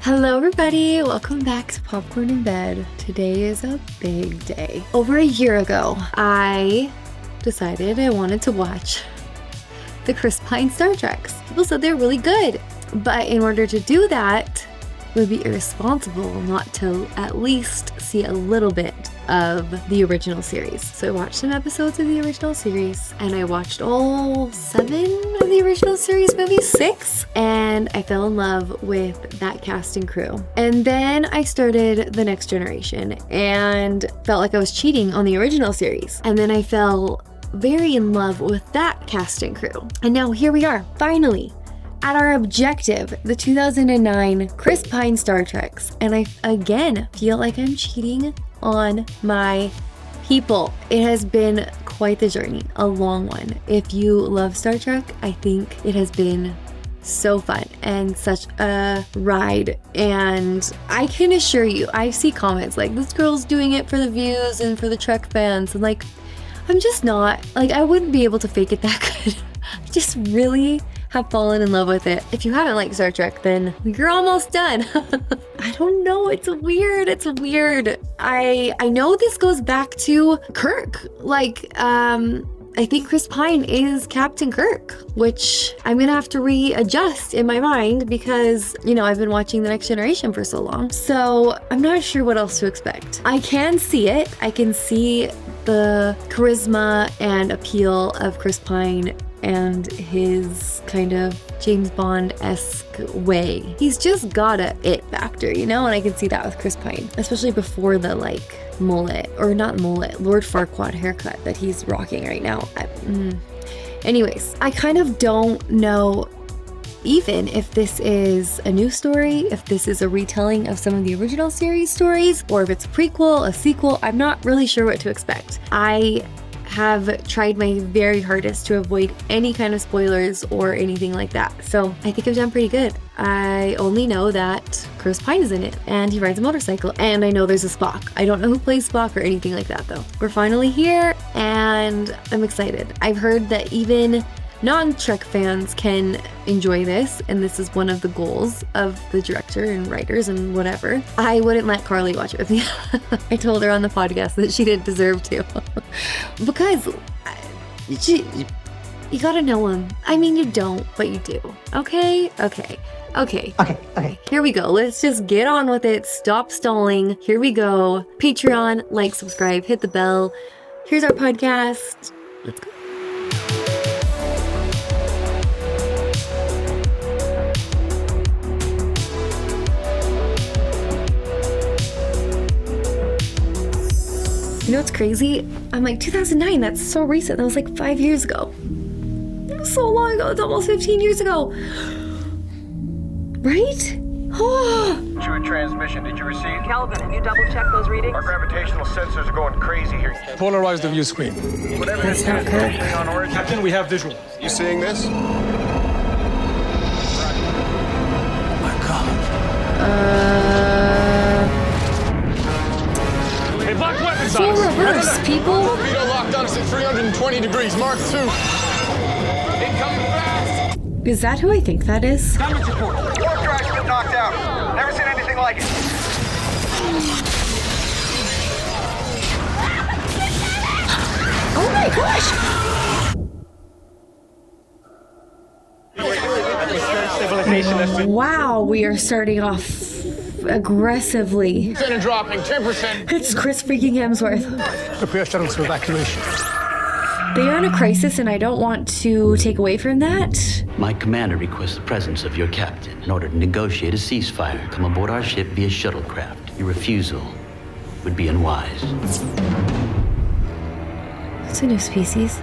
Hello everybody, welcome back to Popcorn in Bed. Today is a big day. Over a year ago, I decided I wanted to watch the Chris Pine Star Treks. People said they're really good, but in order to do that, it would be irresponsible not to at least see a little bit of the original series. So I watched some episodes of the original series, and I watched all 7 of the original series, maybe 6, and I fell in love with that cast and crew. And then I started The Next Generation and felt like I was cheating on the original series. And then I fell very in love with that cast and crew. And now here we are, finally, at our objective, the 2009 Chris Pine Star Treks. And I, again, feel like I'm cheating on my people. It has been quite the journey, a long one. If you love Star Trek, I think it has been so fun and such a ride. And I can assure you, I see comments like, this girl's doing it for the views and for the Trek fans. And like, I'm just not, like, I wouldn't be able to fake it that good. I just really have fallen in love with it. If you haven't liked Star Trek, then you're almost done. I don't know, it's weird. I know this goes back to Kirk. Like, I think Chris Pine is Captain Kirk, which I'm gonna have to readjust in my mind because, you know, I've been watching The Next Generation for so long. So I'm not sure what else to expect. I can see it. I can see the charisma and appeal of Chris Pine and his kind of James Bond-esque way. He's just got a it factor, you know? And I can see that with Chris Pine, especially before the like mullet, or not mullet, Lord Farquaad haircut that he's rocking right now. Anyways, I kind of don't know even if this is a new story, if this is a retelling of some of the original series stories, or if it's a prequel, a sequel. I'm not really sure what to expect. I have tried my very hardest to avoid any kind of spoilers or anything like that. So I think I've done pretty good. I only know that Chris Pine is in it and he rides a motorcycle, and I know there's a Spock. I don't know who plays Spock or anything like that though. We're finally here and I'm excited. I've heard that even non-Trek fans can enjoy this, and this is one of the goals of the director and writers and whatever. I wouldn't let Carly watch it with me. I told her on the podcast that she didn't deserve to. Because you gotta know him. I mean, you don't, but you do. Okay. Here we go. Let's just get on with it. Stop stalling. Here we go. Patreon, like, subscribe, hit the bell. Here's our podcast. Let's go. You know what's crazy? I'm like, 2009, that's so recent. That was like 5 years ago. It was so long ago. It's almost 15 years ago. Right? Oh. True transmission, did you receive? Calvin, have you double-checked those readings? Our gravitational sensors are going crazy here. Polarize the view screen. Whatever That's not Kirk. on origin. Captain, we have visual. You seeing this? Oh my God. Hey, lock weapons on Full us. reverse, people. Torpedo locked on us at 320 degrees, Mark 2. Incoming fast. Is that who I think that is? Damage report. Warp drive's been knocked out. Never seen anything like it. Oh my gosh! Wow, we are starting off aggressively. Center dropping, 10%. It's Chris freaking Hemsworth. Prepare shuttles for evacuation. They are in a crisis and I don't want to take away from that. My commander requests the presence of your captain in order to negotiate a ceasefire. Come aboard our ship via shuttlecraft. Your refusal would be unwise. It's a new species.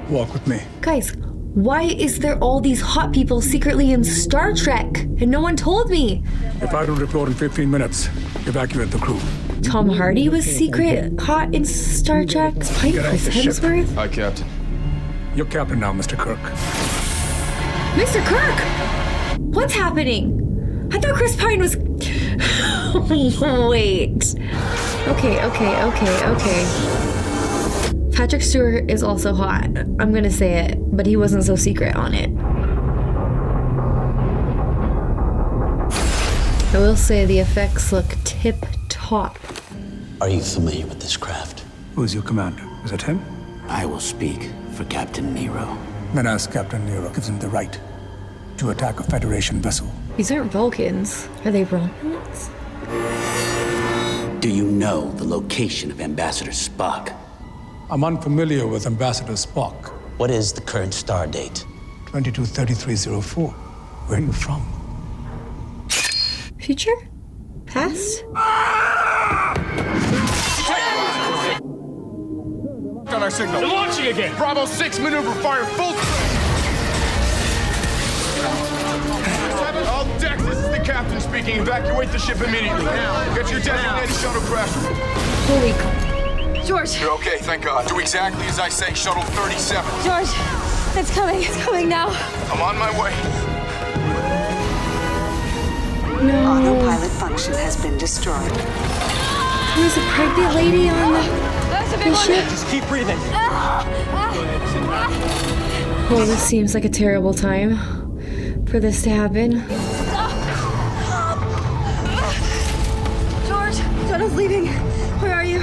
Walk with me. Guys, why is there all these hot people secretly in Star Trek and no one told me? If I don't report in 15 minutes, evacuate the crew. Tom Hardy was secret hot in Star Trek. Spike Get off Chris the ship. Hemsworth. Hi, Captain. You're captain now, Mr. Kirk. Mr. Kirk! What's happening? I thought Chris Pine was... Wait. Okay. Patrick Stewart is also hot. I'm gonna say it, but he wasn't so secret on it. I will say the effects look tip-top. Are you familiar with this craft? Who's your commander? Is it him? I will speak for Captain Nero. Then ask Captain Nero gives him the right to attack a Federation vessel. These aren't Vulcans. Are they Romulans? Do you know the location of Ambassador Spock? I'm unfamiliar with Ambassador Spock. What is the current star date? 223304. Where are you from? Future? Past? On our signal. They're launching again. Bravo 6, maneuver fire full. All decks, this is the captain speaking. Evacuate the ship immediately. Now. Get your designated shuttlecraft. Holy crap. George, You're okay, thank God. Do exactly as I say, shuttle 37. George, it's coming now. I'm on my way. No. Autopilot function has been destroyed. There's a pregnant lady on That's a big the ship. Just keep breathing. Oh, this seems like a terrible time for this to happen. George, shuttle's leaving. Where are you?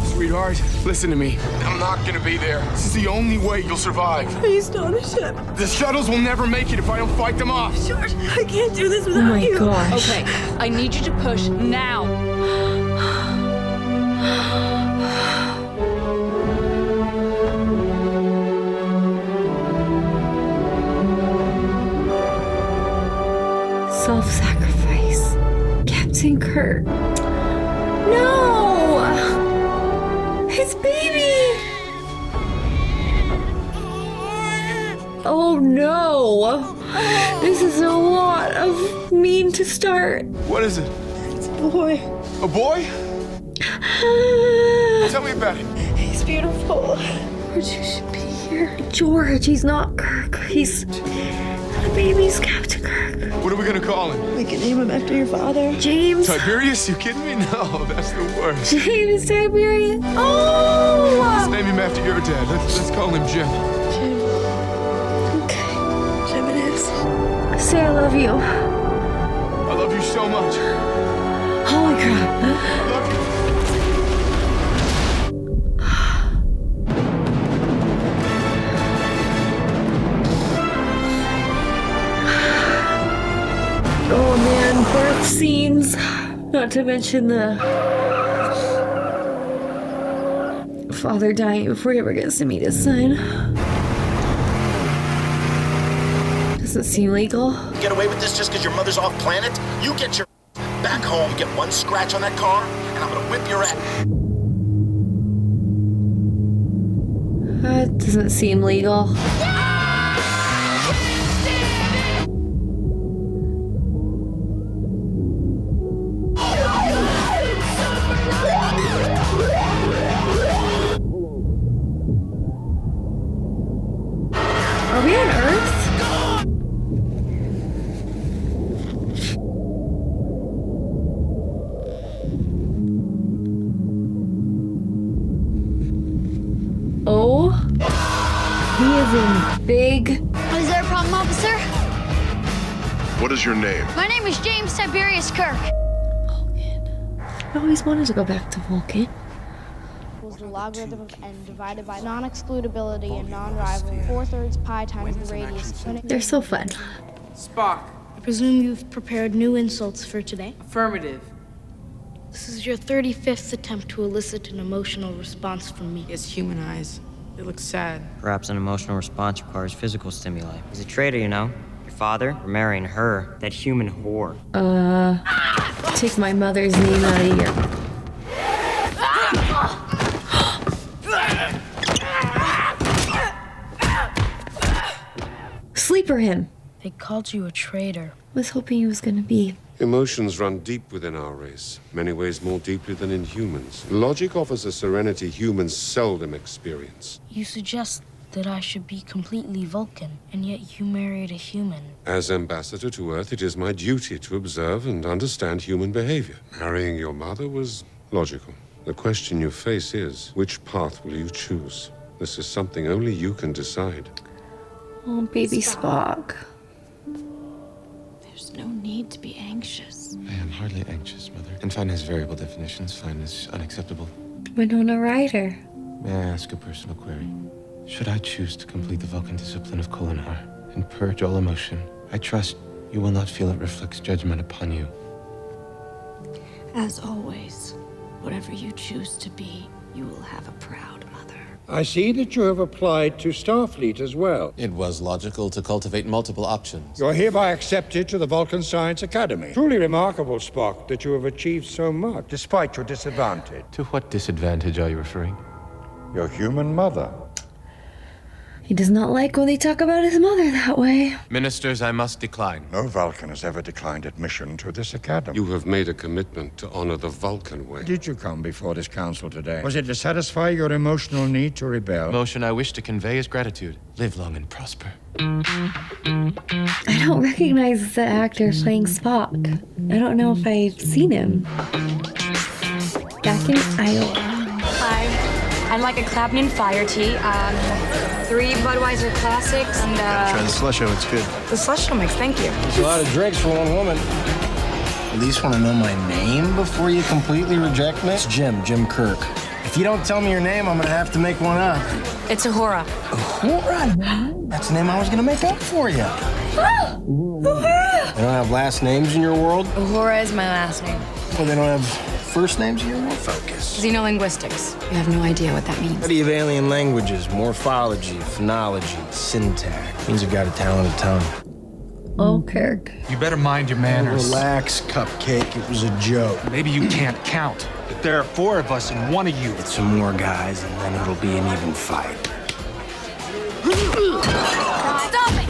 Sweetheart, listen to me. I'm not gonna be there. This is the only way you'll survive. Are you still on the ship? The shuttles will never make it if I don't fight them off. George, I can't do this Oh without my you. gosh. Okay, I need you to push now. Self-sacrifice. Captain Kirk. No! His baby! Oh no! This is a lot of mean to start. What is it? It's a boy. A boy? Tell me about it. He's beautiful. George, you should be here. George, he's not Kirk. He's... The baby's Captain Kirk. What are we gonna call him? We can name him after your father. James. Tiberius? You kidding me? No, that's the worst. James Tiberius. Oh! Let's name him after your dad. Let's call him Jim. Jim. Okay. Jim it is. Say I love you. I love you so much. Holy crap. I love you. Oh man, birth scenes. Not to mention the father dying before he ever gets to meet his son. Doesn't seem legal. Get away with this just because your mother's off planet? You get your back home, get one scratch on that car, and I'm gonna whip your ass. That doesn't seem legal. Are we on Earth? Oh, he is in big. Is there a problem, officer? What is your name? My name is James Tiberius Kirk. I always wanted to go back to Vulcan. Equals the logarithm of n divided by non-excludability and non-rivalry. 4/3 pi times the radius. They're so fun. Spock. I presume you've prepared new insults for today. Affirmative. This is your 35th attempt to elicit an emotional response from me. He has human eyes. They look sad. Perhaps an emotional response requires physical stimuli. He's a traitor, you know. Your father, for marrying her, that human whore. Take my mother's name out of here. Sleeper him. They called you a traitor. Was hoping he was gonna be. Emotions run deep within our race, many ways more deeply than in humans. Logic offers a serenity humans seldom experience. You suggest that I should be completely Vulcan, and yet you married a human. As ambassador to Earth, it is my duty to observe and understand human behavior. Marrying your mother was logical. The question you face is, which path will you choose? This is something only you can decide. Oh, baby Spock. There's no need to be anxious. I I'm hardly anxious, Mother. And fine has variable definitions. Fine is unacceptable. Winona Ryder. May I ask a personal query? Should I choose to complete the Vulcan discipline of Kolinar and purge all emotion, I trust you will not feel it reflects judgment upon you. As always, whatever you choose to be, you will have a proud mother. I see that you have applied to Starfleet as well. It was logical to cultivate multiple options. You're hereby accepted to the Vulcan Science Academy. Truly remarkable, Spock, that you have achieved so much, despite your disadvantage. To what disadvantage are you referring? Your human mother. He does not like when they talk about his mother that way. Ministers, I must decline. No Vulcan has ever declined admission to this academy. You have made a commitment to honor the Vulcan way. Did you come before this council today? Was it to satisfy your emotional need to rebel? Emotion I wish to convey is gratitude. Live long and prosper. I don't recognize the actor playing Spock. I don't know if I've seen him. Back in Iowa. Hi. I'd like a Clapton Fire Tea, 3 Budweiser Classics, and Try the slusho, it's good. the slusho mix, thank you. There's a lot of drinks for one woman. At least want to know my name before you completely reject me? It's Jim Kirk. If you don't tell me your name, I'm gonna have to make one up. It's Uhura. Uhura? That's the name I was gonna make up for you. Uhura! They don't have last names in your world? Uhura is my last name. Well, they don't have first names in your world? Focus. Xenolinguistics. You have no idea what that means. Study of alien languages, morphology, phonology, syntax. Means you've got a talented tongue. Oh, Kirk. You better mind your manners. Relax, Cupcake. It was a joke. Maybe you can't count, but there are 4 of us and 1 of you. Get some more guys, and then it'll be an even fight. Stop it!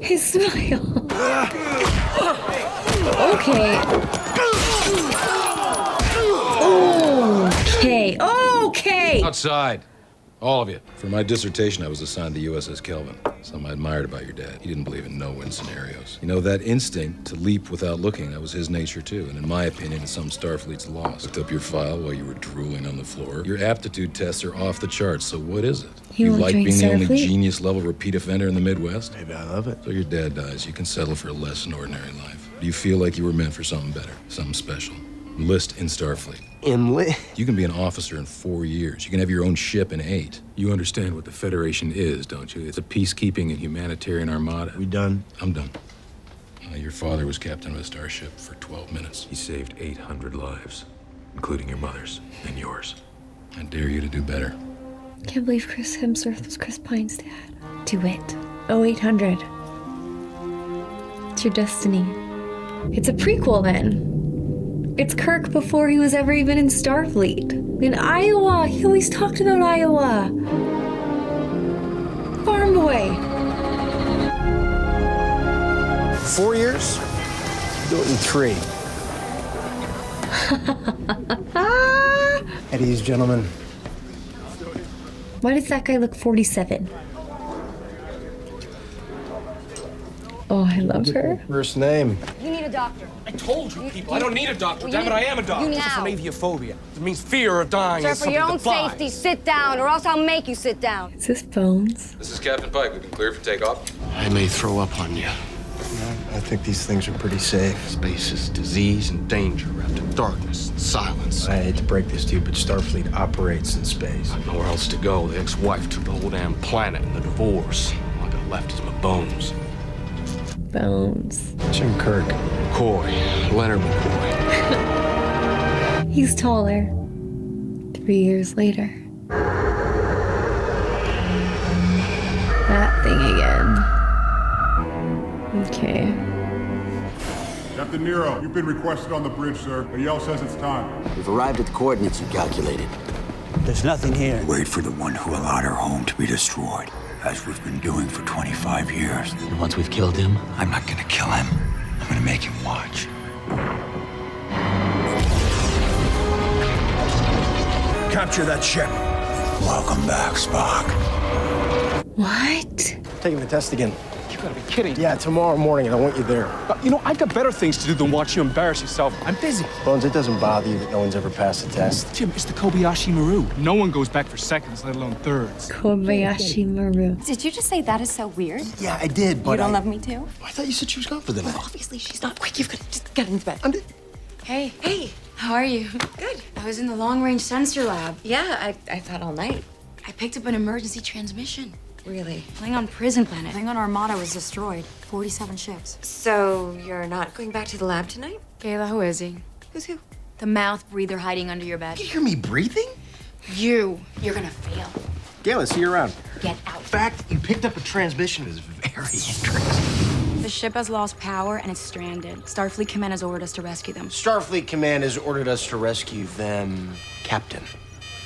His smile. Okay. Okay. Outside. All of you. For my dissertation, I was assigned the USS Kelvin. Something I admired about your dad. He didn't believe in no-win scenarios. You know, that instinct to leap without looking, that was his nature, too. And in my opinion, it's some Starfleet's loss. Looked up your file while you were drooling on the floor. Your aptitude tests are off the charts, so what is it? You like being the only Starfleet? genius-level repeat offender in the Midwest? Maybe I love it. So your dad dies. You can settle for a less than ordinary life. Do you feel like you were meant for something better, something special? Enlist in Starfleet. You can be an officer in 4 years. You can have your own ship in 8. You understand what the Federation is, don't you? It's a peacekeeping and humanitarian armada. We done? I'm done. Your father was captain of a starship for 12 minutes. He saved 800 lives, including your mother's and yours. I dare you to do better. Can't believe Chris Hemsworth was Chris Pine's dad. Do it. 0800. It's your destiny. It's a prequel then. It's Kirk before he was ever even in Starfleet. In Iowa. He always talked about Iowa. Farm boy. 4 years? Do it in 3. At ease, gentlemen. Why does that guy look 47? Oh, I love her. First name. You need a doctor. I told you people, I don't need a doctor. Damn it, I am a doctor. You It's now. aviophobia. It means fear of dying. Sir, is for something your own that flies. safety, sit down, or else I'll make you sit down. Is this Bones? This is Captain Pike. We've been cleared for takeoff. I may throw up on you. I think these things are pretty safe. Space is disease and danger wrapped in darkness and silence. I hate to break this to you, but Starfleet operates in space. I've nowhere else to go. The ex-wife took the whole damn planet in the divorce. All I got left is my bones. Bones. Jim Kirk. McCoy. Leonard McCoy. He's taller. 3 years later. That thing again. Okay. Captain Nero, you've been requested on the bridge, sir. The yell says it's time. We've arrived at the coordinates you calculated. There's nothing here. Wait for the one who allowed our home to be destroyed, as we've been doing for 25 years. And once we've killed him, I'm not gonna kill him. I'm gonna make him watch. Capture that ship. Welcome back, Spock. What? Taking the test again. you gotta be kidding. Yeah, tomorrow morning, and I want you there. You know, I've got better things to do than watch you embarrass yourself. I'm busy. Bones, it doesn't bother you that no one's ever passed the test. Jim, it's the Kobayashi Maru. No one goes back for seconds, let alone thirds. Kobayashi Maru. Did you just say that is so weird? Yeah, I did, but You don't love me too? I thought you said she was gone for the night. Obviously, she's not. Quick, you've got to just get into bed. Hey, how are you? Good. I was in the long-range sensor lab. Yeah, I thought all night. I picked up an emergency transmission. Really? Klingon prison planet. Klingon Armada was destroyed. 47 ships. So you're not going back to the lab tonight? Kayla, who is he? Who's who? The mouth breather hiding under your bed. You hear me breathing? You're gonna fail. Galen, see you around. Get out. In fact, you picked up a transmission is very interesting. The ship has lost power and it's stranded. Starfleet Command has ordered us to rescue them. Starfleet Command has ordered us to rescue them, Captain.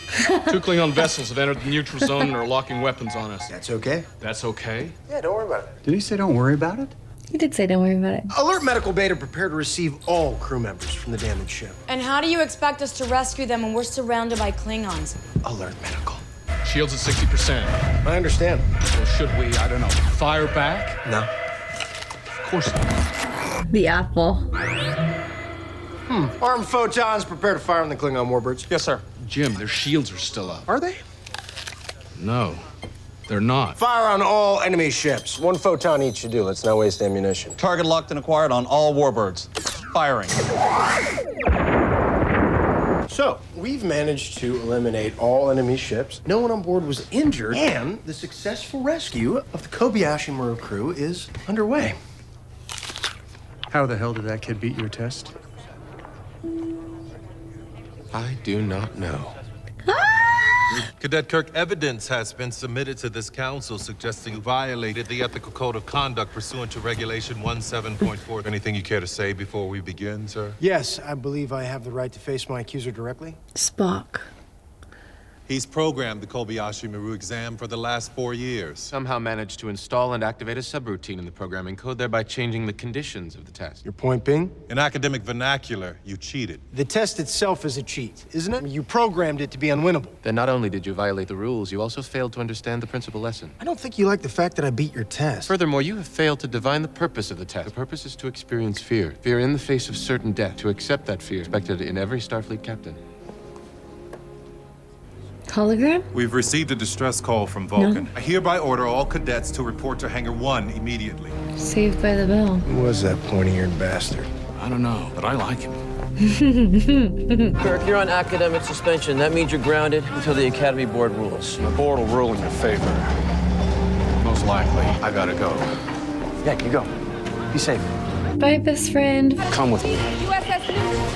2 Klingon vessels have entered the neutral zone and are locking weapons on us. That's okay? That's okay? Yeah, don't worry about it. Did he say don't worry about it? He did say don't worry about it. Alert medical beta prepared to receive all crew members from the damaged ship. And how do you expect us to rescue them when we're surrounded by Klingons? Alert medical. Shields at 60%. I understand. So should we, I don't know, fire back? No. Of course not. The apple. Armed photons prepare to fire on the Klingon warbirds. Yes, sir. Jim, their shields are still up. Are they? No, they're not. Fire on all enemy ships. 1 photon each should do. Let's not waste ammunition. Target locked and acquired on all warbirds. Firing. So, we've managed to eliminate all enemy ships. No one on board was injured, and the successful rescue of the Kobayashi Maru crew is underway. How the hell did that kid beat your test? I do not know. Cadet Kirk, evidence has been submitted to this council suggesting you violated the ethical code of conduct pursuant to Regulation 17.4. Anything you care to say before we begin, sir? Yes, I believe I have the right to face my accuser directly. Spock. He's programmed the Kobayashi Maru exam for the last 4 years. Somehow managed to install and activate a subroutine in the programming code, thereby changing the conditions of the test. Your point being? In academic vernacular, you cheated. The test itself is a cheat, isn't it? You programmed it to be unwinnable. Then not only did you violate the rules, you also failed to understand the principal lesson. I don't think you like the fact that I beat your test. Furthermore, you have failed to divine the purpose of the test. The purpose is to experience fear. Fear in the face of certain death. To accept that fear, expected in every Starfleet captain. Hologram? We've received a distress call from Vulcan. I hereby order all cadets to report to Hangar 1 immediately. Saved by the Bell. Who was that pointy-eared bastard? I don't know, but I like him. Kirk, you're on academic suspension. That means you're grounded until the Academy Board rules. The board will rule in your favor. Most likely. I gotta go. Yeah, you go. Be safe. Bye, best friend. Come with me. USS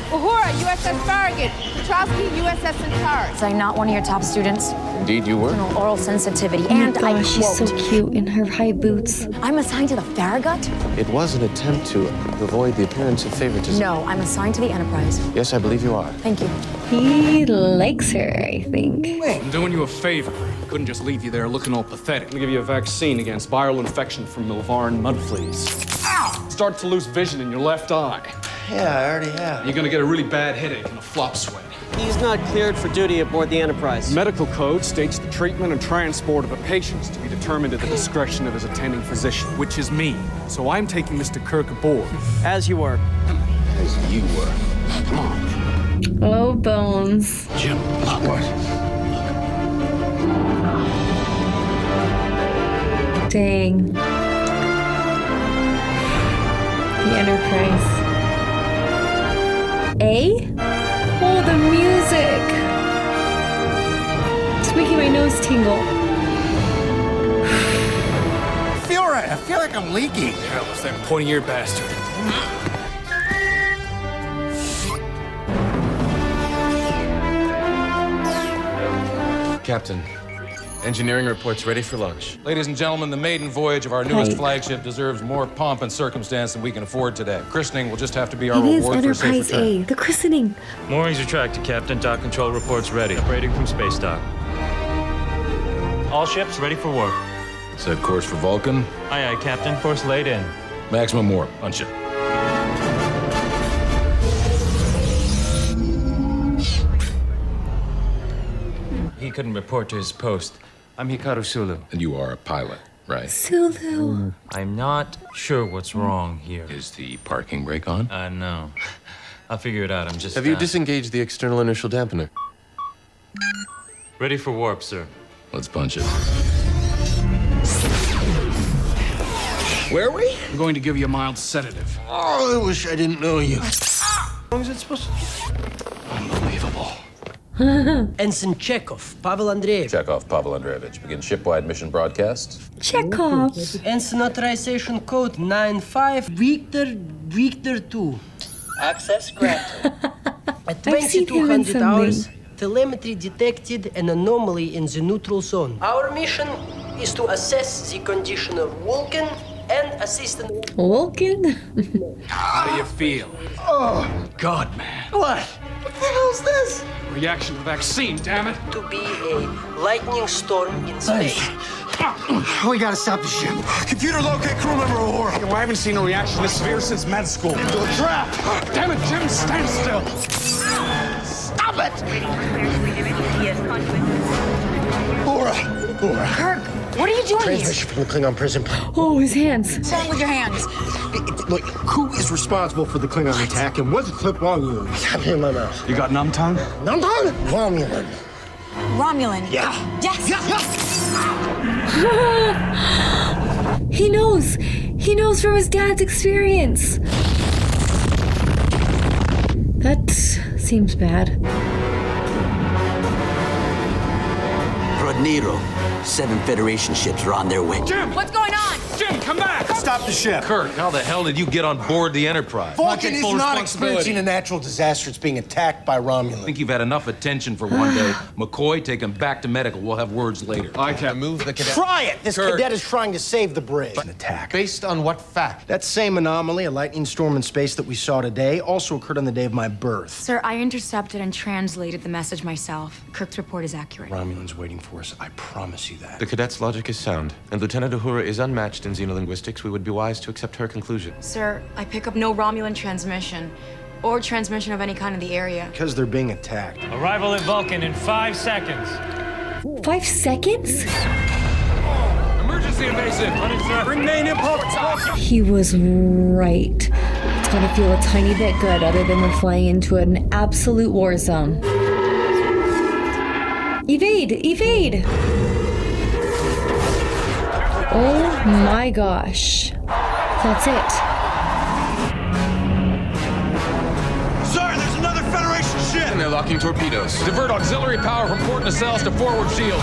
Uhura, USS Farragut, Petrosky, USS Centaurus. Was I not one of your top students? Indeed, you were. No oral sensitivity, Oh my and gosh, she's so quote, cute in her high boots. I'm assigned to the Farragut? It was an attempt to avoid the appearance of favoritism. No, I'm assigned to the Enterprise. Yes, I believe you are. Thank you. He likes her, I think. I'm doing you a favor. Couldn't just leave you there looking all pathetic. I'm gonna give you a vaccine against viral infection from Milvaran mud fleas. Ow! Start to lose vision in your left eye. Yeah, I already have. You're gonna get a really bad headache and a flop sweat. He's not cleared for duty aboard the Enterprise. Medical code states the treatment and transport of a patient is to be determined at the discretion of his attending physician, which is me. So I'm taking Mr. Kirk aboard. As you were. As you were. Come on. Oh, Bones. Jim, look. What? Dang. The Enterprise. Oh, the music. It's making my nose tingle. I feel like I'm leaking. Hell, it's that pointy-eared bastard. Captain, engineering reports ready for launch. Ladies and gentlemen, the maiden voyage of our newest flagship deserves more pomp and circumstance than we can afford today. Christening will just have to be our It is reward for a safe Enterprise return. A, the christening. Moorings retracted, Captain. Dock control reports ready. Operating from space dock. All ships ready for warp. Set course for Vulcan. Aye, aye, Captain. Course laid in. Maximum warp. On ship. He couldn't report to his post. I'm Hikaru Sulu. And you are a pilot. right? Sulu. I'm not sure what's wrong here. Is the parking brake on? No. I'll figure it out. I'm just. Have you disengaged the external inertial dampener? Ready for warp, sir. Let's punch it. Where are we? I'm going to give you a mild sedative. Oh, I wish I didn't know you. How long is it supposed to? Unbelievable. Ensign Chekhov, Pavel Andreevich. Chekhov, Pavel Andreevich. Begin shipwide mission broadcast. Chekhov. Ensign authorization code 95 Victor 2. Access granted. At I've seen him in 2200 hours, something. telemetry detected an anomaly in the neutral zone. Our mission is to assess the condition of Vulcan and assist in... Vulcan? How do you feel? Oh, God, man. what? What the hell's this? Reaction to the vaccine, damn it. To be a lightning storm in space. We gotta stop the ship. Computer locate crew member Aurora. I haven't seen a reaction this severe since med school. Into a trap. Damn it, Jim, stand still. Stop it! Aurora. Kirk, what are you doing here? Transmission from the Klingon prison. Oh, his hands. What's wrong with your hands? Look, who is responsible for the Klingon attack and was the clip on you? Got me in my mouth. You got numb tongue? Numb tongue? Romulan. Romulan. Yeah. Yes. He knows. He knows from his dad's experience. That seems bad. Rodnero. 7 Federation ships are on their way. Jim! What's going on? Jim, come back! Stop the ship. Kirk, how the hell did you get on board the Enterprise? Vulcan is full not responsibility. experiencing a natural disaster. It's being attacked by I Romulan. think you've had enough attention for one day. McCoy, take him back to medical. We'll have words later. I can't Move the cadet. Try it! This Kirk. cadet is trying to save the bridge. An attack. Based on what fact? That same anomaly, a lightning storm in space that we saw today, also occurred on the day of my birth. Sir, I intercepted and translated the message myself. Kirk's report is accurate. Romulan's waiting for us. I promise you that. The cadet's logic is sound, and Lieutenant Uhura is unmatched in xenolinguistics. We would be wise to accept her conclusion. Sir, I pick up no Romulan transmission or transmission of any kind in the area. Because they're being attacked. Arrival at Vulcan in 5 seconds. 5 seconds? Emergency invasive. Bring main impulse. He was right. It's gonna feel a tiny bit good other than we're flying into an absolute war zone. Evade! Evade! Oh my gosh. That's it. Sir, there's another Federation ship! And they're locking torpedoes. Divert auxiliary power from port nacelles to forward shield.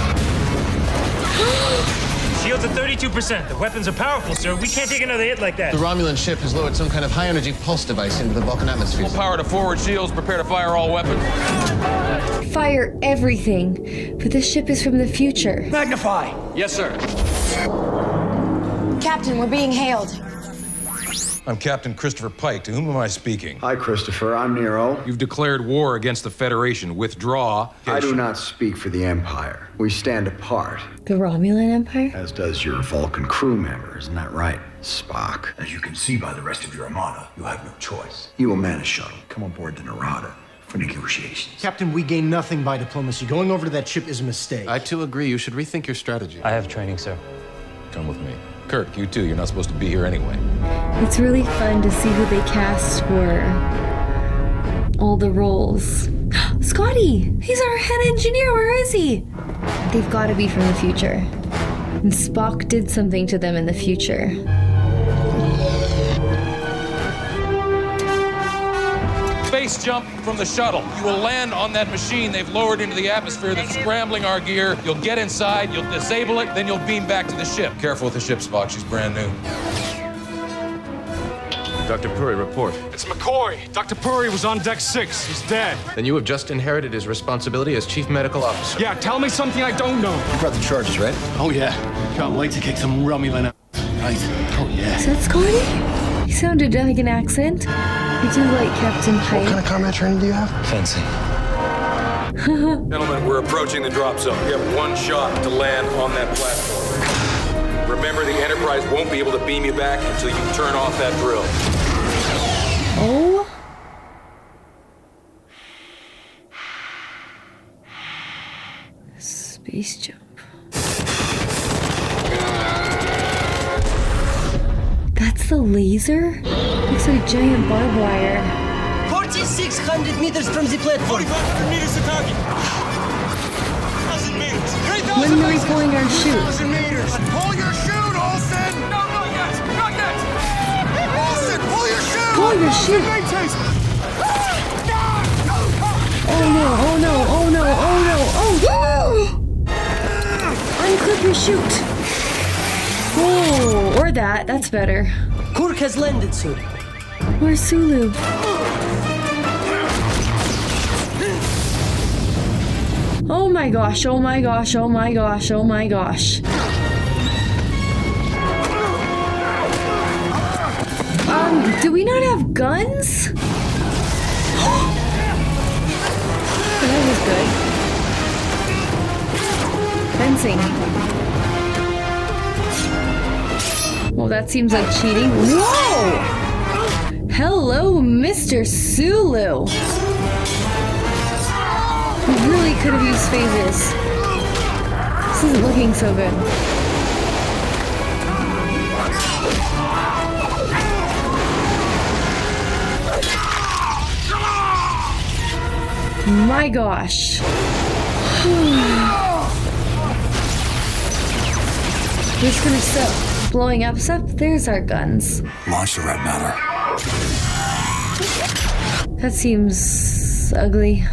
Shields at 32%. The weapons are powerful, sir. We can't take another hit like that. The Romulan ship has lowered some kind of high-energy pulse device into the Vulcan atmosphere. Full power to forward shields. Prepare to fire all weapons. Fire everything. But this ship is from the future. Magnify! Yes, sir. Captain, we're being hailed. I'm Captain Christopher Pike. To whom am I speaking? Hi, Christopher. I'm Nero. You've declared war against the Federation. Withdraw. I do not speak for the Empire. We stand apart, The Romulan Empire? as does your Vulcan crew member. Isn't that right, Spock? As you can see by the rest of your armada, you have no choice. You will man a shuttle. Come aboard the Narada for negotiations. Captain, we gain nothing by diplomacy. Going over to that ship is a mistake. I too agree. You should rethink your strategy. I have training, sir. Come with me. Kirk, you too. You're not supposed to be here anyway. It's really fun to see who they cast for all the roles. Scotty! He's our head engineer. Where is he? They've got to be from the future. And Spock did something to them in the future. Space jump from the shuttle. You will land on that machine they've lowered into the atmosphere that's scrambling our gear. You'll get inside, you'll disable it, then you'll beam back to the ship. Careful with the ship, Spock. She's brand new. Dr. Puri, report. It's McCoy. Dr. Puri was on deck 6. He's dead. Then you have just inherited his responsibility as Chief Medical Officer. Yeah, tell me something I don't know. You brought the charges, right? Oh, yeah. Can't wait to kick some Romulan out. Right. Oh, yeah. Is that Scotty? He sounded like an accent. I do like Captain Pike. What kind of combat training do you have? Fencing. Gentlemen, we're approaching the drop zone. You have 1 shot to land on that platform. Remember, the Enterprise won't be able to beam you back until you turn off that drill. Oh? Space jump. the laser? Looks like giant barbed wire. 4,600 meters from the platform. 4,500 meters to target. 1,000 meters. 3,000 When are we pulling our chute? 1,000 meters. Pull your chute, Olsen! No, not yet. Not yet. Olsen, pull your chute! Pull your chute! Oh no, oh no, oh no, oh no, oh! Unclip your chute! Oh, or that. That's better. Kirk has landed, sir. Where's Sulu? Oh my gosh, oh my gosh, oh my gosh, oh my gosh. Do we not have guns? That was good. Fencing. Well, that seems like cheating. Whoa! Hello, Mr. Sulu. We really could have used phases. This isn't looking so good. My gosh. Just gonna stop blowing up stuff. There's our guns. Launch the red matter. That seems ugly.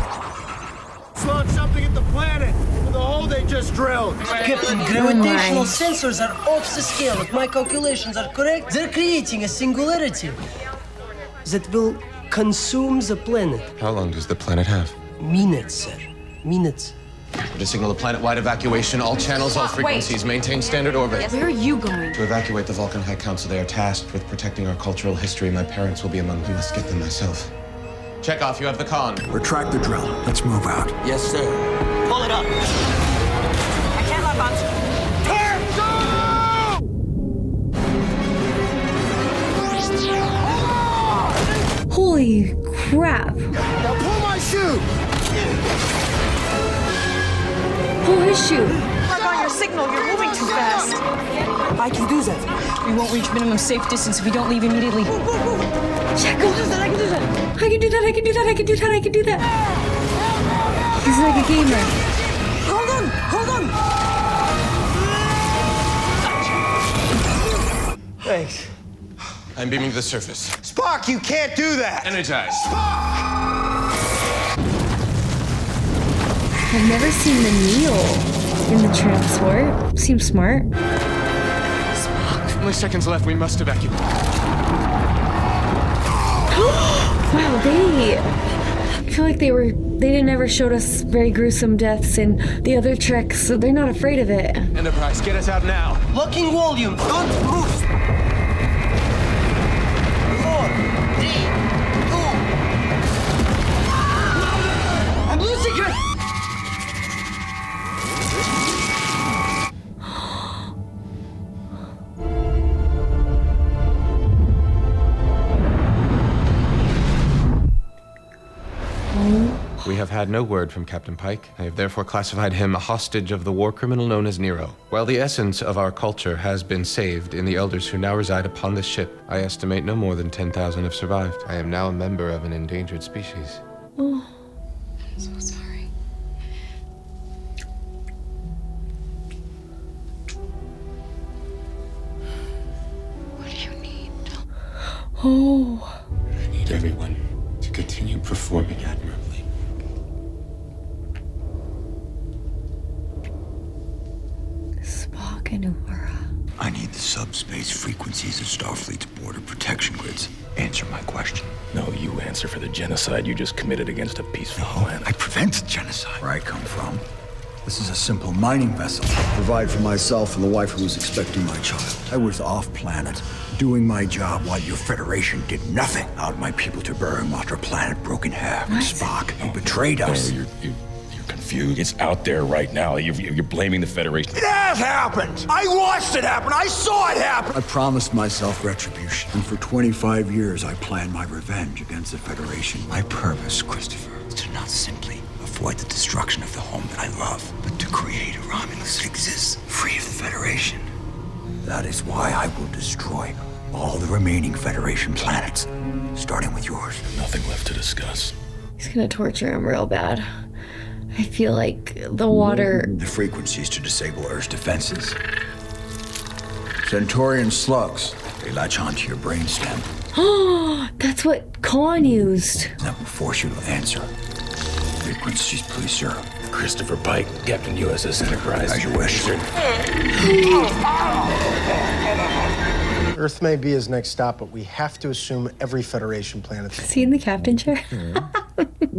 Launch something at the planet for the hole they just drilled. Captain, gravitational sensors are off the scale. If my calculations are correct, they're creating a singularity that will consume the planet. How long does the planet have? Minutes, sir. Minutes. We're to signal a planet-wide evacuation. All channels, all frequencies. Maintain standard orbit. Yes. Where are you going? To evacuate the Vulcan High Council, they are tasked with protecting our cultural history. My parents will be among them. I must get them myself. Chekhov, you have the con. Retract the drill. Let's move out. Yes, sir. Pull it up. I can't let bounce. Holy crap. Now pull my shoe. Pull his chute. Work on your signal. You're moving too fast. I can do that. We won't reach minimum safe distance if we don't leave immediately. Check I can do that. I can do that. I can do that. I can do that. I can do that. He's like a gamer. Hold on. Hold on. Thanks. I'm beaming to the surface. Spock, you can't do that. Energize. I've never seen the Neil in the transport. Seems smart. Only seconds left. We must evacuate. Wow, I feel like they didn't ever showed us very gruesome deaths in the other treks, so they're not afraid of it. Enterprise, get us out now. Locking volume. Don't move. 4, 3, 2. I'm losing you. We have had no word from Captain Pike. I have therefore classified him a hostage of the war criminal known as Nero. While the essence of our culture has been saved in the elders who now reside upon this ship, I estimate no more than 10,000 have survived. I am now a member of an endangered species. Oh. I'm so sorry. What do you need? Oh. I need everyone to continue performing admirably. Spock and Uhura. I need the subspace frequencies of Starfleet's border protection grids. Answer my question. No, you answer for the genocide you just committed against a peaceful planet. I prevented genocide. Where I come from, this is a simple mining vessel. Provide for myself and the wife who was expecting my child. I was off planet, doing my job while your Federation did nothing. Allowed my people to bury him after a planet broke in half. Spock, you betrayed us. No, you're confused. It's out there right now. You're blaming the Federation. It has happened. I watched it happen. I saw it happen. I promised myself retribution, and for 25 years I planned my revenge against the Federation. My purpose, Christopher, is to not simply avoid the destruction of the home that I love, but to create a Romulus that exists free of the Federation. That is why I will destroy all the remaining Federation planets, starting with yours. Nothing left to discuss. He's gonna torture him real bad. I feel like the water... The frequencies to disable Earth's defenses. Centaurian slugs. They latch onto your brainstem. Oh, that's what Khan used. That will force you to answer. Frequencies, please, sir. Christopher Pike, Captain USS Enterprise. As you wish. Earth may be his next stop, but we have to assume every Federation planet. Is he in the captain chair?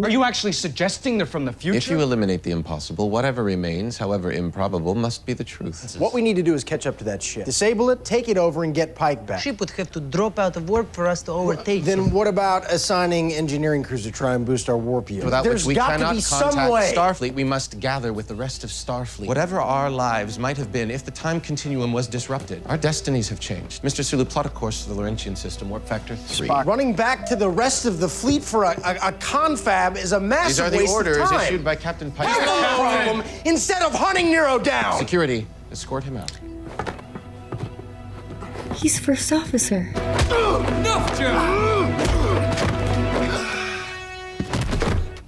Are you actually suggesting they're from the future? If you eliminate the impossible, whatever remains, however improbable, must be the truth. What we need to do is catch up to that ship. Disable it, take it over, and get Pike back. Ship would have to drop out of warp for us to overtake. Then what about assigning engineering crews to try and boost our warp yield? Without which we cannot some contact way. Starfleet, we must gather with the rest of Starfleet. Whatever our lives might have been if the time continuum was disrupted, our destinies have changed. Mr. Sulu, plot a course to the Laurentian system, warp factor 3. Spock, running back to the rest of the fleet for a confab is a massive These are the waste orders of time. issued by Captain Pike. That's the problem. Instead of hunting Nero down. Security, escort him out. He's first officer.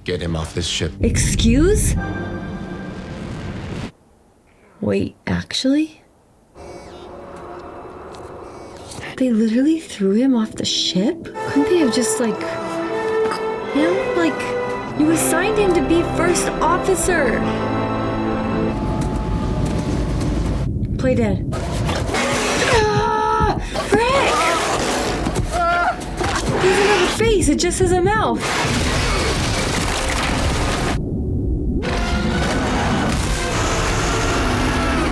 Get him off this ship. Excuse? Wait, actually? They literally threw him off the ship? Couldn't they have just, like, him? Like, you assigned him to be first officer. Play dead. Ah! Frick! He doesn't have a face, it just has a mouth.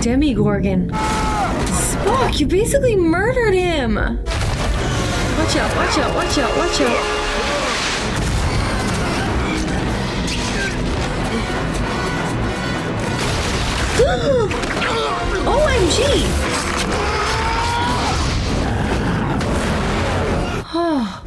Demigorgon. Spock, you basically murdered him! Watch out, watch out, watch out, watch out. OMG! Oh.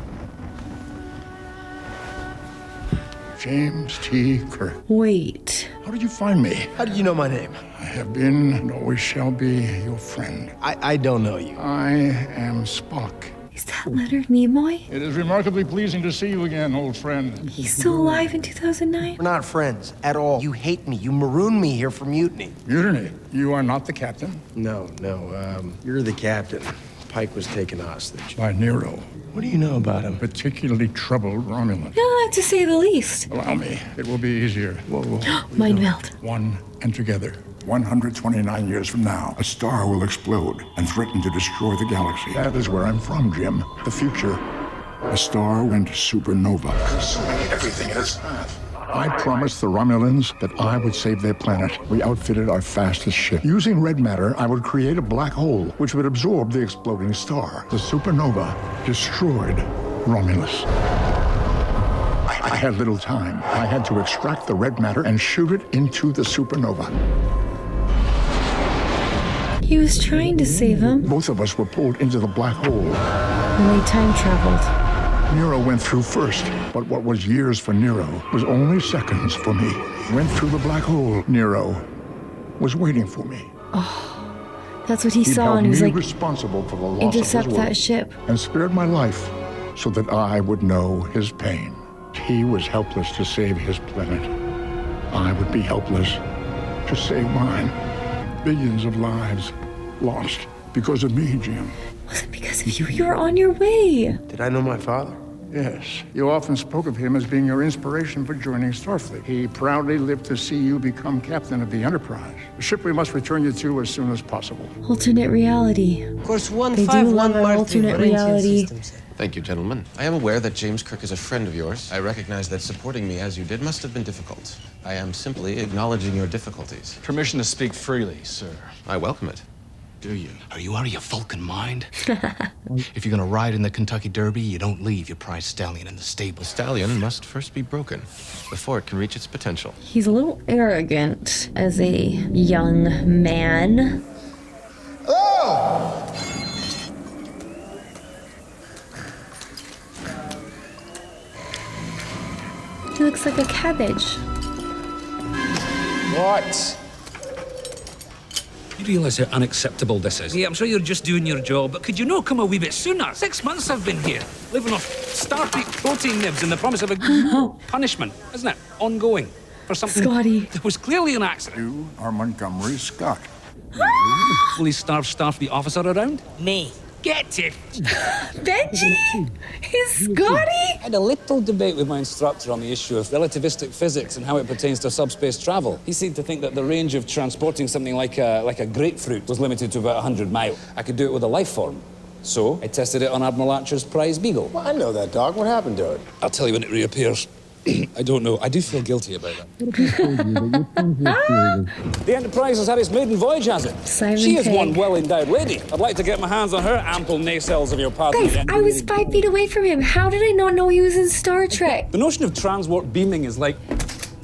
James T. Kirk. Wait. How did you find me? How do you know my name? I have been and always shall be your friend. I don't know you. I am Spock. Is that Leonard Nimoy? It is remarkably pleasing to see you again, old friend. He's still alive in 2009? We're not friends at all. You hate me. You maroon me here for mutiny. Mutiny? You are not the captain? No, you're the captain. Pike was taken hostage. By Nero. What do you know about him? Particularly troubled Romulan. To say the least. Allow me. It will be easier. Mind melt. One and together. 129 years from now, a star will explode and threaten to destroy the galaxy. That is where I'm from, Jim. The future. A star went supernova, consuming everything in its path. I promised the Romulans that I would save their planet. We outfitted our fastest ship. Using red matter, I would create a black hole, which would absorb the exploding star. The supernova destroyed Romulus. I had little time. I had to extract the red matter and shoot it into the supernova. He was trying to save him. Both of us were pulled into the black hole. And they time traveled. Nero went through first, but what was years for Nero was only seconds for me. Went through the black hole. Nero was waiting for me. Oh, that's what he He'd saw, and he was like, responsible for the loss intercept of his world, that ship. and spared my life so that I would know his pain. He was helpless to save his planet. I would be helpless to save mine. Billions of lives lost because of me, Jim. It wasn't because of you. You were on your way. Did I know my father? Yes. You often spoke of him as being your inspiration for joining Starfleet. He proudly lived to see you become captain of the Enterprise, a ship we must return you to as soon as possible. Alternate reality. Course They do love our alternate reality. Thank you, gentlemen. I am aware that James Kirk is a friend of yours. I recognize that supporting me as you did must have been difficult. I am simply acknowledging your difficulties. Permission to speak freely, sir. I welcome it. Do you? Are you out of your Vulcan mind? If you're gonna ride in the Kentucky Derby, you don't leave your prize stallion in the stable. The stallion must first be broken before it can reach its potential. He's a little arrogant as a young man. Oh! He looks like a cabbage. What? You realise how unacceptable this is? Yeah, I'm sure you're just doing your job, but could you not come a wee bit sooner? 6 months I've been here, living off Starfleet protein nibs and the promise of a punishment, isn't it? Ongoing. For something Scotty. that was clearly an accident. You are Montgomery Scott. Fully starved Starfleet officer around? Me. Get it! Benji! He's Scotty! I had a little debate with my instructor on the issue of relativistic physics and how it pertains to subspace travel. He seemed to think that the range of transporting something like a grapefruit was limited to about 100 miles. I could do it with a life form. So I tested it on Admiral Archer's prize beagle. Well, I know that dog. What happened to it? I'll tell you when it reappears. I don't know. I do feel guilty about that. The Enterprise has had its maiden voyage, has it? Simon She is Pegg. one well-endowed lady. I'd like to get my hands on her ample nacelles of your pardon. Guys, I was 5 feet away from him. How did I not know he was in Star Trek? The notion of transwarp beaming is like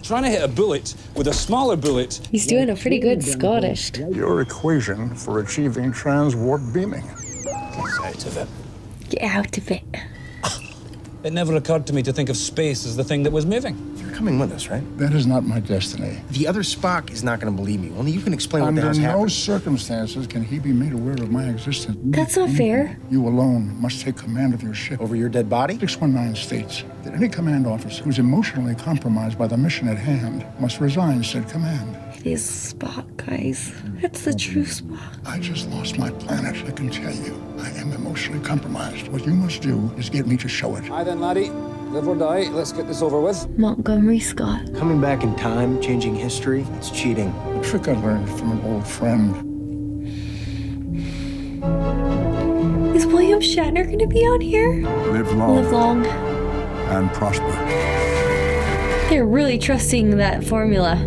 trying to hit a bullet with a smaller bullet. He's doing a pretty good Scottish. Your equation for achieving transwarp beaming. Get out of it. Get out of it. It never occurred to me to think of space as the thing that was moving. You're coming with us, right? That is not my destiny. The other Spock is not going to believe me. Only you can explain what the Under hell's no happening. circumstances can he be made aware of my existence. That's not fair. You alone must take command of your ship. Over your dead body? 619 states that any command officer who's emotionally compromised by the mission at hand must resign said command. It is Spock, guys. It's the true Spock. I just lost my planet. I can tell you, I am emotionally compromised. What you must do is get me to show it. Aye then, laddie. Live or die. Let's get this over with. Montgomery Scott. Coming back in time, changing history, it's cheating. A trick I learned from an old friend. Is William Shatner going to be on here? Live long. Live long. And prosper. They're really trusting that formula.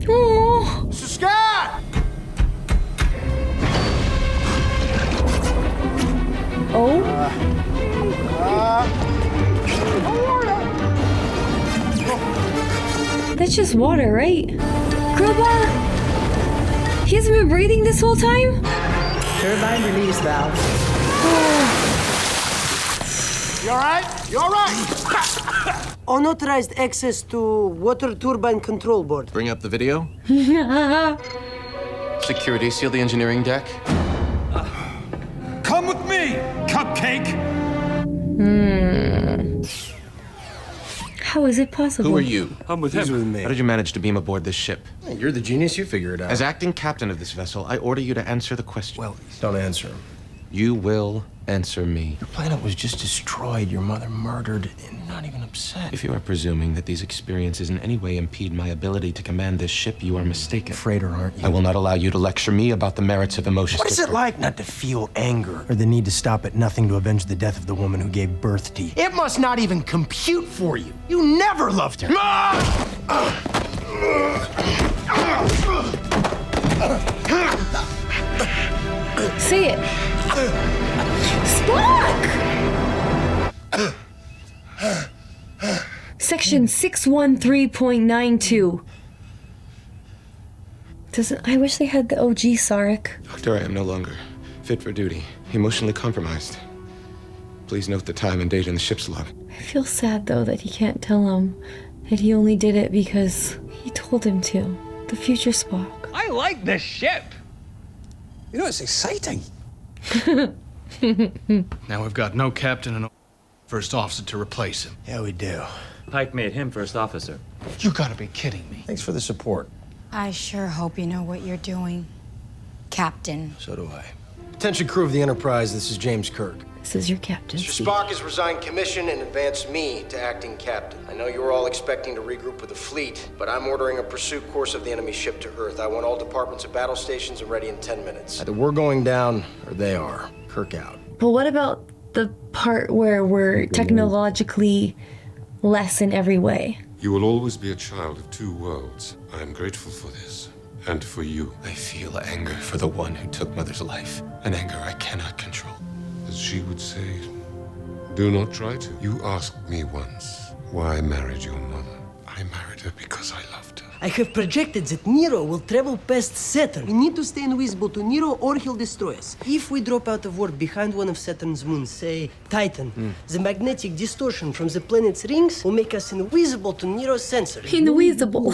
Oh. Mr. Scott! Oh. That's just water, right? Grandpa! He hasn't been breathing this whole time? Turbine release valve. You all right? You all right? Unauthorized access to water turbine control board. Bring up the video. Security, seal the engineering deck. Come with me, cupcake! How is it possible? Who are you? I'm with He's him. with me. How did you manage to beam aboard this ship? Hey, you're the genius. You figure it out. As acting captain of this vessel, I order you to answer the question. Well, don't answer him. You will answer me. Your planet was just destroyed. Your mother murdered, and you're not even upset. If you are presuming that these experiences in any way impede my ability to command this ship, you are mistaken. Freighter, aren't you? I will not allow you to lecture me about the merits of emotion. What is it like not to feel anger or the need to stop at nothing to avenge the death of the woman who gave birth to you? It must not even compute for you. You never loved her. Say it. Spock! Section 613.92. I wish they had the OG Sarek. Doctor, I am no longer fit for duty. Emotionally compromised. Please note the time and date in the ship's log. I feel sad, though, that he can't tell him that he only did it because he told him to. The future Spock. I like this ship. You know, it's exciting. Now we've got no captain and no first officer to replace him. Yeah, we do. Pike made him first officer. You gotta be kidding me. Thanks for the support. I sure hope you know what you're doing, Captain. So do I. Attention crew of the Enterprise, this is James Kirk. This is your captain. Mr. Spock has resigned commission and advanced me to acting captain. I know you were all expecting to regroup with the fleet, but I'm ordering a pursuit course of the enemy ship to Earth. I want all departments at battle stations and ready in 10 minutes. Either we're going down, or they are. Kirk out. But what about the part where we're technologically less in every way? You will always be a child of two worlds. I am grateful for this, and for you. I feel anger for the one who took Mother's life, an anger I cannot control. As she would say, do not try to. You asked me once why I married your mother. I married her because I loved her. I have projected that Nero will travel past Saturn. We need to stay invisible to Nero or he'll destroy us. If we drop out of orbit behind one of Saturn's moons, say Titan, the magnetic distortion from the planet's rings will make us invisible to Nero's sensors. Invisible.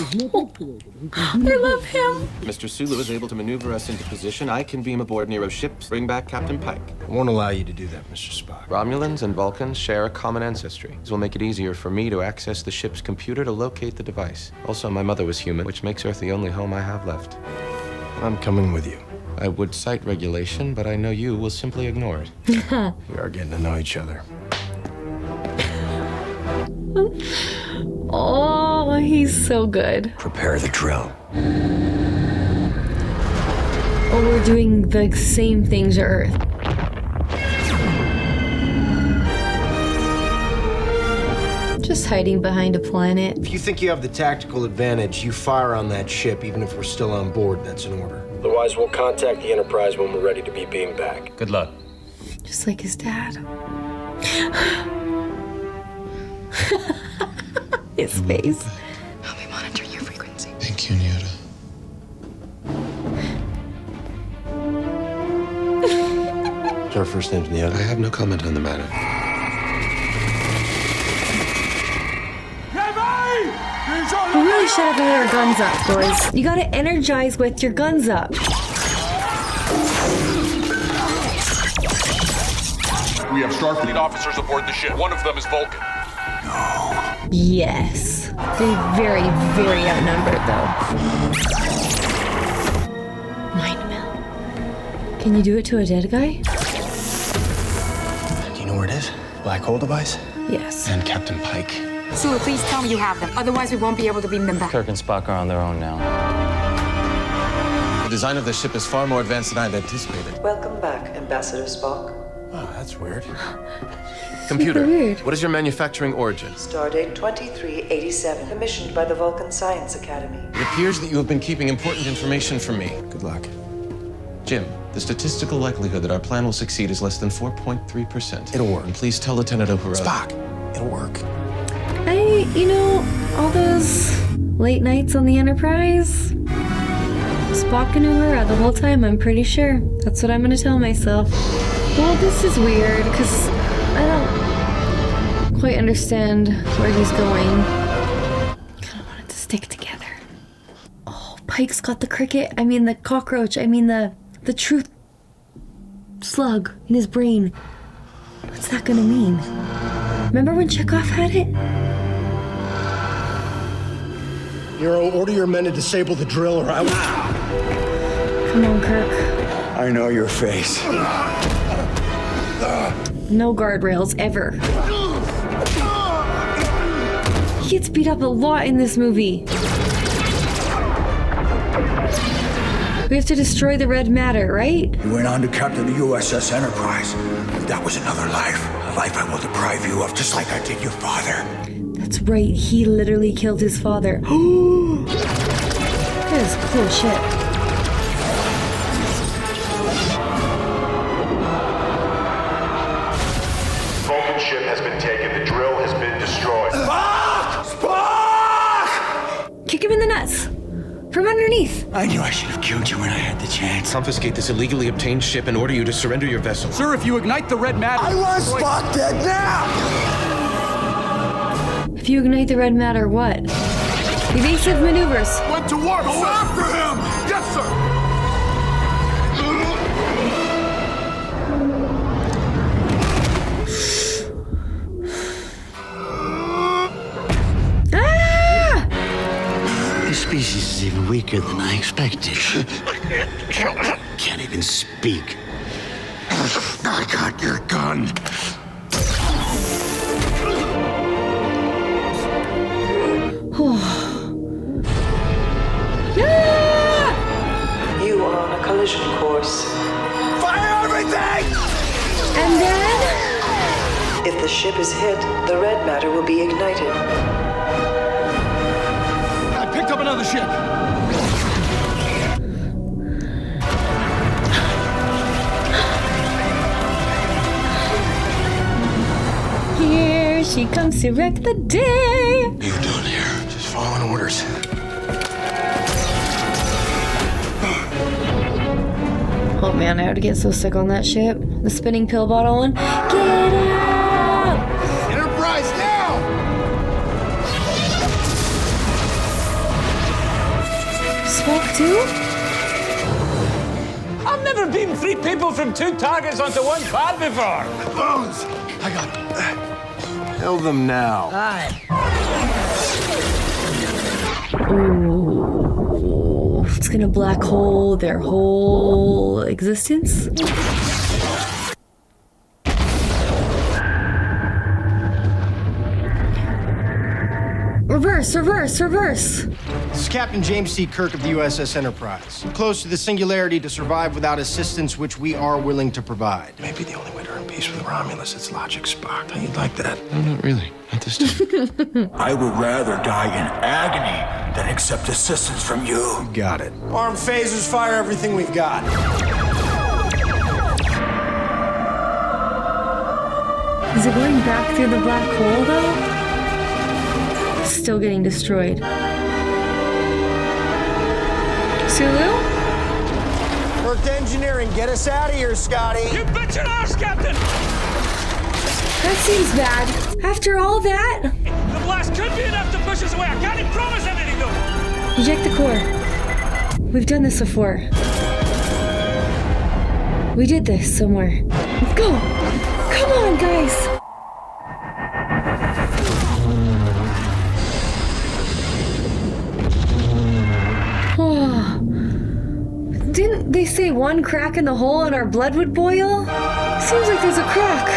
I love him. Mr. Sulu is able to maneuver us into position. I can beam aboard Nero's ship, bring back Captain Pike. I won't allow you to do that, Mr. Spock. Romulans and Vulcans share a common ancestry. This will make it easier for me to access the ship's computer to locate the device. Also, my mother was human, which makes Earth the only home I have left. I'm coming with you. I would cite regulation, but I know you will simply ignore it. We are getting to know each other. Oh, he's so good. Prepare the drill. Oh, we're doing the same thing to Earth. Just hiding behind a planet. If you think you have the tactical advantage, you fire on that ship even if we're still on board. That's an order. Otherwise, we'll contact the Enterprise when we're ready to be beamed back. Good luck. Just like his dad. His face. I'll be monitoring your frequency. Thank you, Nyota. What's our first name's Nyota? I have no comment on the matter. You really should have had our guns up, boys. You gotta energize with your guns up. We have Starfleet officers aboard the ship. One of them is Vulcan. Yes. They're very, very outnumbered, though. Mind meld. Can you do it to a dead guy? Do you know where it is? Black hole device? Yes. And Captain Pike. Sulu, please tell me you have them. Otherwise, we won't be able to beam them back. Kirk and Spock are on their own now. The design of the ship is far more advanced than I had anticipated. Welcome back, Ambassador Spock. Oh, that's weird. Computer, weird. what is your manufacturing origin? Stardate 2387, commissioned by the Vulcan Science Academy. It appears that you have been keeping important information from me. Good luck. Jim, the statistical likelihood that our plan will succeed is less than 4.3%. It'll work. And please tell Lieutenant Uhura. Spock, it'll work. You know, all those late nights on the Enterprise, Spock and Uhura the whole time, I'm pretty sure. That's what I'm gonna tell myself. Well, this is weird, because I don't quite understand where he's going. Kind of wanted to stick together. Oh, Pike's got the cricket, the cockroach, the truth slug in his brain. What's that gonna mean? Remember when Chekhov had it? Nero, order your men to disable the drill or I will... Come on, Kirk. I know your face. No guardrails, ever. He gets beat up a lot in this movie. We have to destroy the red matter, right? You went on to captain the USS Enterprise. That was another life. A life I will deprive you of, just like I did your father. That's right, he literally killed his father. That is cool shit. Vulcan ship has been taken. The drill has been destroyed. Spock! Kick him in the nuts! From underneath! I knew I should have killed you when I had the chance. Confiscate this illegally obtained ship and order you to surrender your vessel. Sir, if you ignite the red matter... I want Spock dead now! If you ignite the red matter, what? Evasive maneuvers. Went to warp. Go after him! Yes, sir! Ah! This species is even weaker than I expected. Can't even speak. I got your gun. You are on a collision course. Fire everything! And then? If the ship is hit, the red matter will be ignited. I picked up another ship. Here she comes to wreck the day. What are you doing here? Just following orders. Oh man, I would get so sick on that ship. The spinning pill bottle one. Get out! Enterprise now! Spock too? I've never beamed 3 people from 2 targets onto 1 pad before. Bones! I got him. Kill them now. Aye. Ooh, it's gonna black hole their whole existence. Reverse, reverse, reverse. This is Captain James C. Kirk of the USS Enterprise. We're close to the singularity to survive without assistance, which we are willing to provide. Maybe the only way to earn peace with Romulus is logic, Spock. How you'd like that? No, not really. Not this time. I would rather die in agony than accept assistance from you. Got it. Armed phasers, fire everything we've got. Is it going back through the black hole though? Still getting destroyed. Sulu? Earth engineering, get us out of here, Scotty. You bet your ass, Captain! That seems bad. After all that? The blast could be enough to push us away. I can't even promise anything, though. Eject the core. We've done this before. We did this somewhere. Let's go! Come on, guys! Oh. Didn't they say one crack in the hole and our blood would boil? Seems like there's a crack.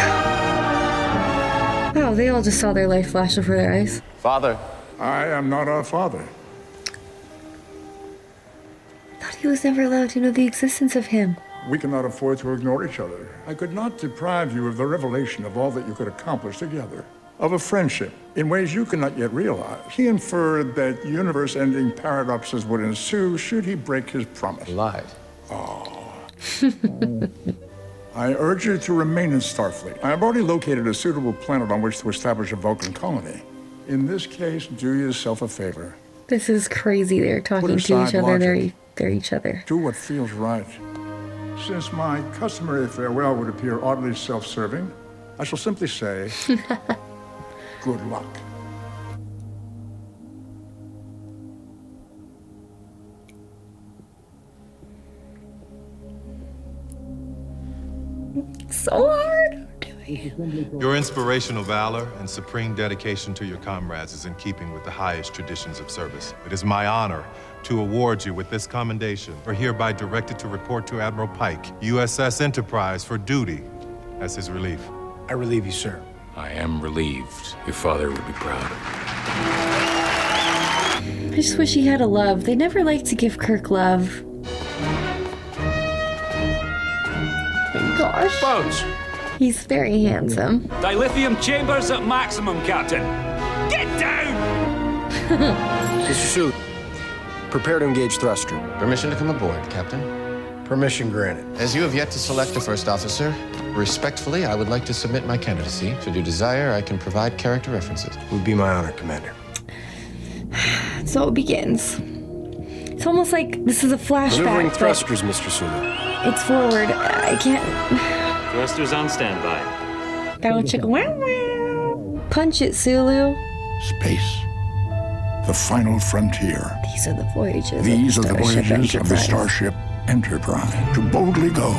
Wow, they all just saw their life flash before their eyes. Father. I am not our father. Thought he was never allowed to know the existence of him. We cannot afford to ignore each other. I could not deprive you of the revelation of all that you could accomplish together. Of a friendship in ways you cannot yet realize. He inferred that universe-ending paradoxes would ensue should he break his promise. Lied. Oh. I urge you to remain in Starfleet. I have already located a suitable planet on which to establish a Vulcan colony. In this case, do yourself a favor. This is crazy. They're talking to each other. They're each other. Do what feels right. Since my customary farewell would appear oddly self-serving, I shall simply say, good luck. So hard. Your inspirational valor and supreme dedication to your comrades is in keeping with the highest traditions of service. It is my honor to award you with this commendation. We're hereby directed to report to Admiral Pike, USS Enterprise, for duty as his relief. I relieve you, sir. I am relieved. Your father would be proud. I just wish he had a love. They never like to give Kirk love. Oh my gosh. Bones. He's very handsome. Dilithium chambers at maximum, Captain. Get down! Mr. Sulu, prepare to engage thruster. Permission to come aboard, Captain. Permission granted. As you have yet to select a first officer, respectfully, I would like to submit my candidacy. Should you desire, I can provide character references. It would be my honor, Commander. So it begins. It's almost like this is a flashback. Delivering thrusters, Mr. Sulu. It's forward. I can't. Thrusters on standby. Bow chicka wow wow. Punch it, Sulu. Space. The final frontier. These are the voyages. These are the Starship voyages of the Enterprise. Starship Enterprise. To boldly go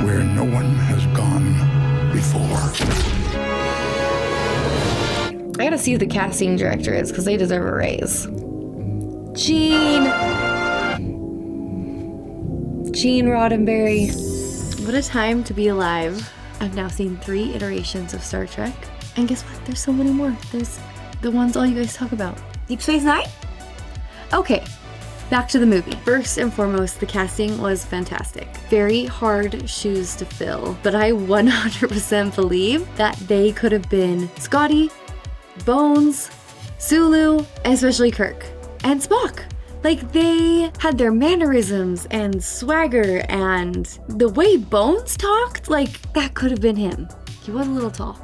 where no one has gone before. I gotta see who the casting director is, because they deserve a raise. Gene Roddenberry. What a time to be alive. I've now seen 3 iterations of Star Trek. And guess what? There's so many more. There's the ones all you guys talk about. Deep Space Nine? Okay, back to the movie. First and foremost, the casting was fantastic. Very hard shoes to fill, but I 100% believe that they could have been Scotty, Bones, Sulu, and especially Kirk, and Spock. Like, they had their mannerisms and swagger, and the way Bones talked, like, that could have been him. He was a little tall.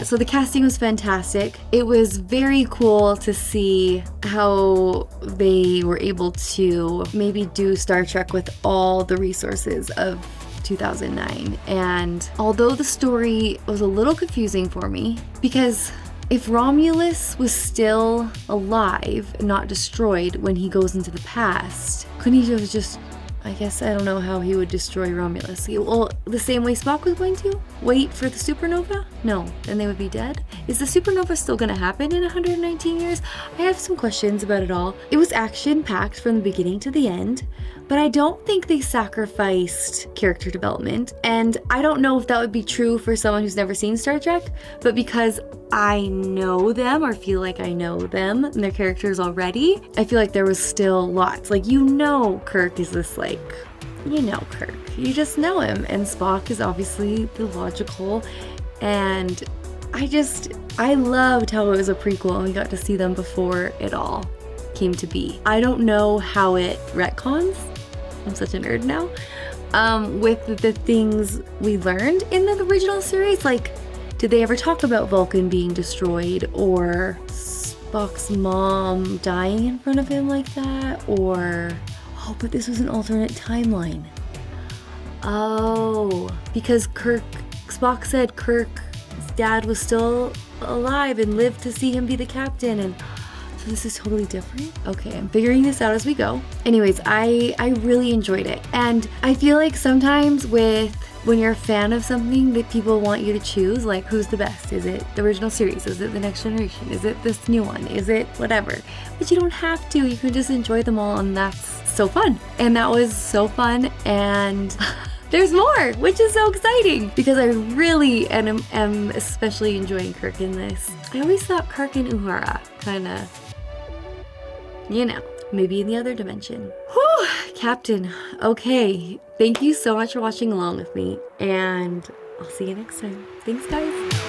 So the casting was fantastic. It was very cool to see how they were able to maybe do Star Trek with all the resources of 2009. And although the story was a little confusing for me, because if Romulus was still alive and not destroyed when he goes into the past, couldn't he have just, I guess, I don't know how he would destroy Romulus. Well, the same way Spock was going to? Wait for the supernova? No, then they would be dead? Is the supernova still gonna happen in 119 years? I have some questions about it all. It was action-packed from the beginning to the end, but I don't think they sacrificed character development. And I don't know if that would be true for someone who's never seen Star Trek, but because I know them or feel like I know them and their characters already, I feel like there was still lots. Like, you know Kirk is this, like, you know Kirk. You just know him. And Spock is obviously the logical. And I loved how it was a prequel and we got to see them before it all came to be. I don't know how it retcons. I'm such a nerd now. With the things we learned in the original series, like, did they ever talk about Vulcan being destroyed or Spock's mom dying in front of him like that? Or, oh, but this was an alternate timeline. Oh, because Spock said Kirk's dad was still alive and lived to see him be the captain, and so this is totally different? Okay, I'm figuring this out as we go. Anyways, I really enjoyed it. And I feel like sometimes when you're a fan of something that people want you to choose, like, who's the best? Is it the original series? Is it the next generation? Is it this new one? Is it whatever? But you don't have to. You can just enjoy them all, and that's so fun. And that was so fun, and there's more, which is so exciting because I really am especially enjoying Kirk in this. I always thought Kirk and Uhura kind of, you know, maybe in the other dimension. Whew, Captain. Okay, thank you so much for watching along with me, and I'll see you next time. Thanks, guys.